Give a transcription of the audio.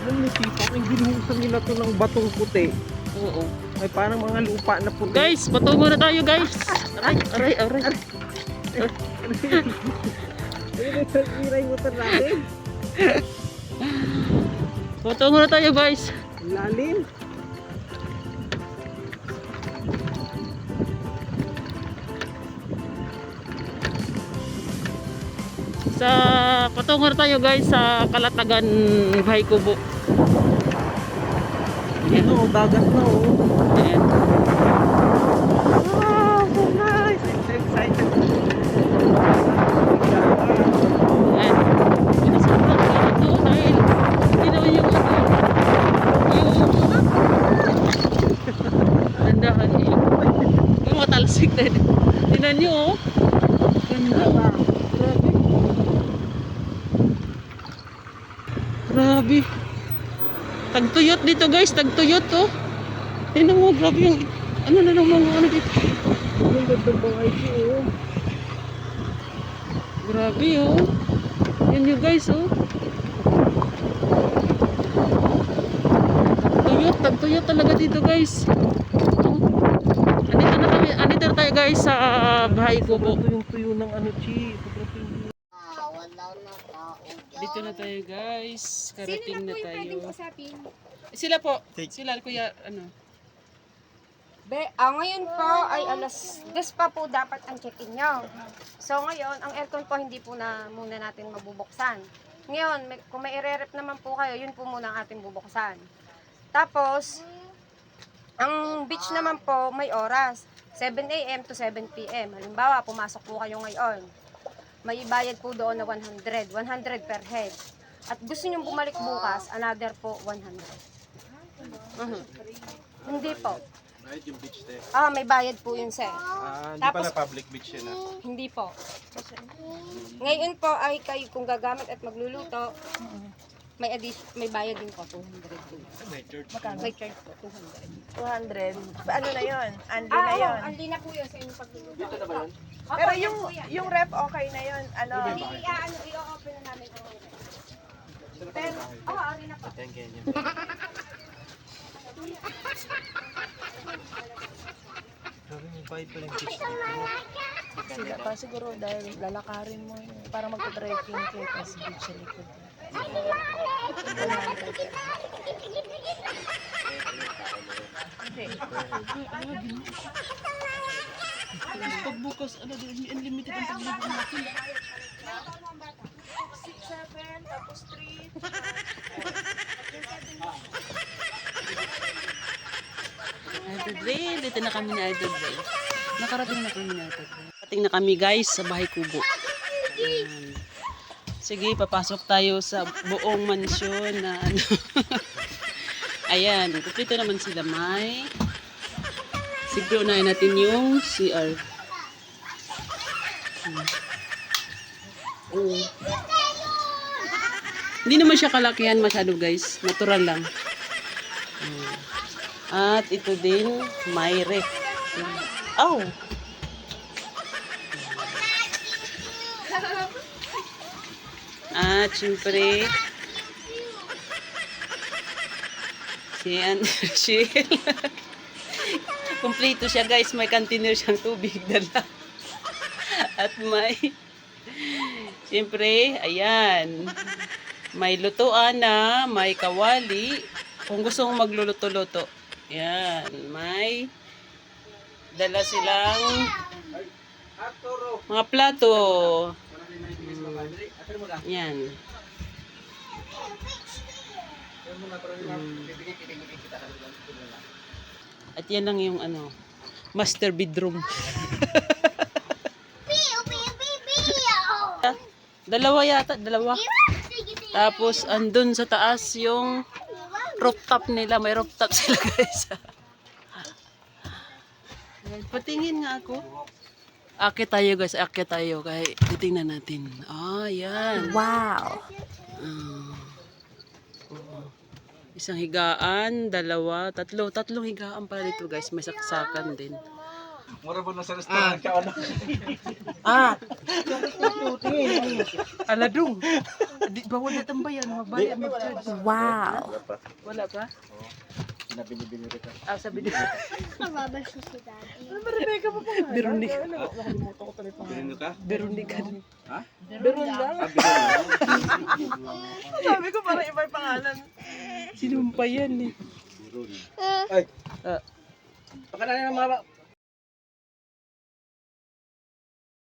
Alam mo, sipang yung ginuhusan nila to ng batong puti. Oo. Ay parang mga lupa na puti. Guys, patungo na tayo guys. Aray. Ano yung iray motor natin? Patungo na tayo guys. Lalim. Patungo na tayo guys sa Kalatagan, Bahay Kubo. Ano, dagat na oh. Ayan. Wow, so nice. I'm so excited. Ayan. Ito sobrang init doon dahil hindi naman yung dandahan eh. Yung mga talsik na din. Tingnan nyo oh. Ganda oh. Grabe. Tagtuyot dito guys, tagtuyot oh. Tingnan mo, grabe yung ano na naman ano dito. Ang ganda bang IT oh. Grabe oh. Yan yung guys oh. Tagtuyot talaga dito guys. Oh. Andito na tayo guys sa Bahay Kubo. Sobrang tuyo ng ano, Chi. Sobrang tuyo. Dito na tayo guys. Karating na Sino na po yung pwedeng tayo. usapin? Sila po. Sila kuya ano. Ngayon po ay alas 10 pa po dapat ang check-in nyo. So ngayon, ang aircon po hindi po na muna natin mabubuksan. Ngayon, kung may ire-rep naman po kayo, yun po muna ang ating bubuksan. Tapos, ang beach naman po may oras. 7 a.m. to 7 p.m. Halimbawa, pumasok po kayo ngayon. May bayad po doon na 100 per head. At gusto nyo bumalik bukas, another po 100. Hindi po. Right, yung beach there. May bayad po yun, sir. Hindi Tapos- pala public beach yun Hindi po. Ngayon po ay kayo kung gagamit at magluluto, may bayad din po, 200 po. May charge po, 200. 200. Ano na yun? Anli na yun. Andi na po yun sa inyong pagluluto. Dito na ba yun? Pero yung rep okay na yun. Ano? I-open na namin ang rep. Pero, ari na po. Grabe, may bayad pa rin beach dito. Sila pa siguro dahil lalakarin mo yun. Para magta-trekking kayo kasi beach sa likod. Pagbukas ano din unlimited ang paglibot natin. 6, 7, tapos 3. Idol Ray, dito na kami na Idol Ray. Nakarating na kami na Idol Ray. Nakarating na kami guys sa Bahay Kubo. Ayan. Sige, papasok tayo sa buong mansyon na ano. Ayan, kumpleto naman sila. Siguro unahin natin yung CR. Oh. Hindi naman siya kalakihan masyado guys. Natural lang. At ito din, may ref. Oh! At syempre, si Sheil. Kompleto siya guys. May container siyang tubig dala. At syempre, ayan. May lutuan na, may kawali. Kung gusto mong magluluto-luto. Yan, may dala silang mga plato. Yan. At yan lang yung ano, master bedroom. Dalawa yata, dalawa. Tapos andun sa taas yung rooftop nila. May rooftop sila guys. Patingin nga ako. Akit tayo guys, akit tayo. Kaya titingnan natin. Yan. Wow. Isang higaan, dalawa, tatlong higaan pala dito guys. May saksakan din. Mura ba na sa restaurant ka ano? Aladong. Di bawal na tambayan, mabayad mag-charge. Wow. Wala pa? Pinabili-bili kita. Sabi din. Mababal siya si Daddy. Veronica. Nakalimutan ko tuloy pangalan. Bilhin ka? Veronica. Ha? Veron lang. Sabi ko parang iba yung pangalan. Sinumpa yan eh. Ay. Ah. Baka na mga